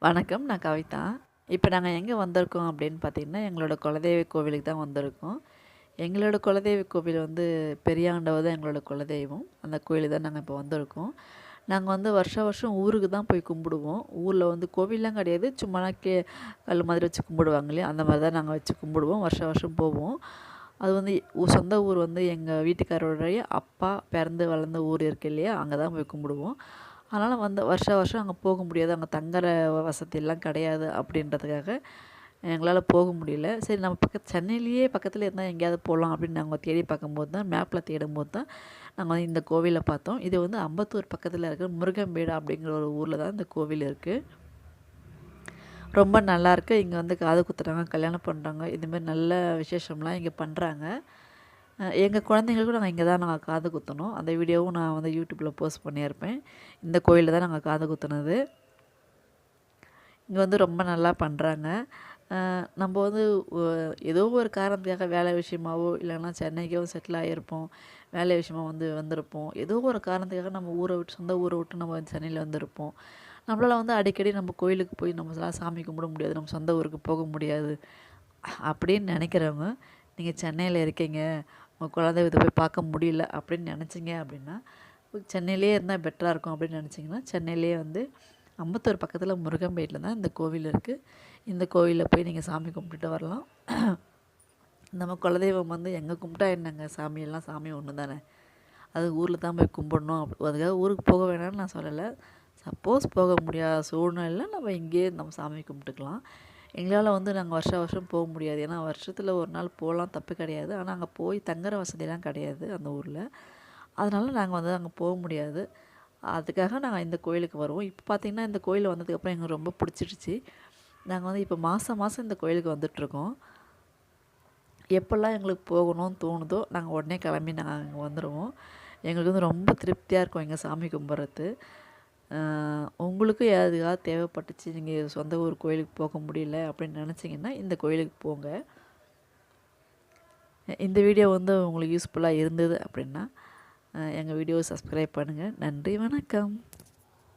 வணக்கம். நான் கவிதா. இப்போ நாங்கள் எங்கே வந்திருக்கோம் அப்படின்னு பார்த்தீங்கன்னா, எங்களோட குலதெய்வ கோவிலுக்கு தான் வந்திருக்கோம். எங்களோட குலதெய்வ கோவில் வந்து பெரியாண்டவர் தான் எங்களோட குலதெய்வம். அந்த கோயிலுக்கு தான் நாங்கள் இப்போ வந்திருக்கோம். நாங்கள் வந்து வருஷம் வருஷம் ஊருக்கு தான் போய் கும்பிடுவோம். ஊரில் வந்து கோவில்லாம் கிடையாது. சும்மா கல் மாதிரி வச்சு கும்பிடுவாங்க இல்லையா? அந்த மாதிரி தான் நாங்கள் வச்சு கும்பிடுவோம். வருஷம் வருஷம் போவோம். அது வந்து சொந்த ஊர் வந்து எங்கள் வீட்டுக்காரோடைய அப்பா பிறந்து வளர்ந்த ஊர் இருக்கு இல்லையா? அங்கே தான் போய் கும்பிடுவோம். அதனால் வந்து வருஷம் வருஷம் அங்கே போக முடியாது. அங்கே தங்குற வசதியெல்லாம் கிடையாது அப்படின்றதுக்காக எங்களால் போக முடியல. சரி நம்ம சென்னையிலேயே பக்கத்தில் இருந்தால் எங்கேயாவது போகலாம் அப்படின்னு நாங்கள் தேடி பார்க்கும்போது தான் மேப்பில் தேடும்போது தான் நாங்கள் வந்து இந்த கோவிலை பார்த்தோம். இது வந்து அம்பத்தூர் பக்கத்தில் இருக்கிற முருகம்பேடு அப்படிங்கிற ஒரு ஊரில் தான் இந்த கோவில் இருக்குது. ரொம்ப நல்லாயிருக்கு. இங்கே வந்து காது குத்துறாங்க, கல்யாணம் பண்ணுறாங்க, இதுமாரி நல்ல விசேஷம்லாம் இங்கே பண்ணுறாங்க. எங்கள் குழந்தைங்களுக்கும் நாங்கள் இங்கே தான் நாங்கள் காது குத்தினோம். அந்த வீடியோவும் நான் வந்து யூடியூப்பில் போஸ்ட் பண்ணியிருப்பேன். இந்த கோயிலில் தான் நாங்கள் காது குத்துனது. இங்கே வந்து ரொம்ப நல்லா பண்ணுறாங்க. நம்ம வந்து ஏதோ ஒரு காரணத்துக்காக வேலை விஷயமாவோ இல்லைன்னா சென்னைக்கோ செட்டில் ஆகியிருப்போம். வேலை விஷயமா வந்திருப்போம். ஏதோ ஒரு காரணத்துக்காக நம்ம ஊரை விட்டு சொந்த ஊரை விட்டு நம்ம சென்னையில் வந்திருப்போம். நம்மளால் வந்து அடிக்கடி நம்ம கோயிலுக்கு போய் நம்மளால் சாமி கும்பிட முடியாது. நம்ம சொந்த ஊருக்கு போக முடியாது அப்படின்னு நினைக்கிறவங்க, நீங்கள் சென்னையில் இருக்கீங்க, உங்கள் குலதெய்வத்தை போய் பார்க்க முடியல அப்படின்னு நினச்சிங்க அப்படின்னா, சென்னையிலே இருந்தால் பெட்டராக இருக்கும் அப்படின்னு நினச்சிங்கன்னா, சென்னையிலே வந்து அம்பத்தூர் பக்கத்தில் முருகம்பேட்டில் தான் இந்த கோவில் இருக்குது. இந்த கோவிலில் போய் நீங்கள் சாமி கும்பிட்டுட்டு வரலாம். நம்ம குலதெய்வம் வந்து எங்கே கும்பிட்டா என்னங்க, சாமியெல்லாம் சாமி ஒன்று தானே. அது ஊரில் தான் போய் கும்பிடணும். அதுக்காக ஊருக்கு போக வேணாம்னு நான் சொல்லலை. சப்போஸ் போக முடியாத சூழ்நிலையில் நம்ம இங்கேயே நம்ம சாமி கும்பிட்டுக்கலாம். எங்களால் வந்து நாங்கள் வருஷம் வருஷம் போக முடியாது. ஏன்னா வருஷத்தில் ஒரு நாள் போகலாம், தப்பு கிடையாது. ஆனால் அங்கே போய் தங்குற வசதியெல்லாம் கிடையாது அந்த ஊரில். அதனால் நாங்கள் வந்து அங்கே போக முடியாது. அதுக்காக நாங்கள் இந்த கோயிலுக்கு வருவோம். இப்போ பார்த்திங்கன்னா இந்த கோயில் வந்ததுக்கப்புறம் எங்களுக்கு ரொம்ப பிடிச்சிடுச்சு. நாங்கள் வந்து இப்போ மாதம் மாதம் இந்த கோயிலுக்கு வந்துட்ருக்கோம். எப்போல்லாம் எங்களுக்கு போகணும்னு தோணுதோ நாங்கள் உடனே கிளம்பி நாங்கள் அங்கே வந்துடுவோம். எங்களுக்கு வந்து ரொம்ப திருப்தியாக இருக்கும் எங்கள் சாமி கும்பிட்றது. உங்களுக்கும் எதுக்காவது தேவைப்பட்டுச்சு, நீங்கள் சொந்த ஊர் கோயிலுக்கு போக முடியல அப்படின்னு நினச்சிங்கன்னா இந்த கோயிலுக்கு போங்க. இந்த வீடியோ வந்து உங்களுக்கு யூஸ்ஃபுல்லாக இருந்தது அப்படின்னா எங்கள் வீடியோவை சப்ஸ்கிரைப் பண்ணுங்கள். நன்றி, வணக்கம்.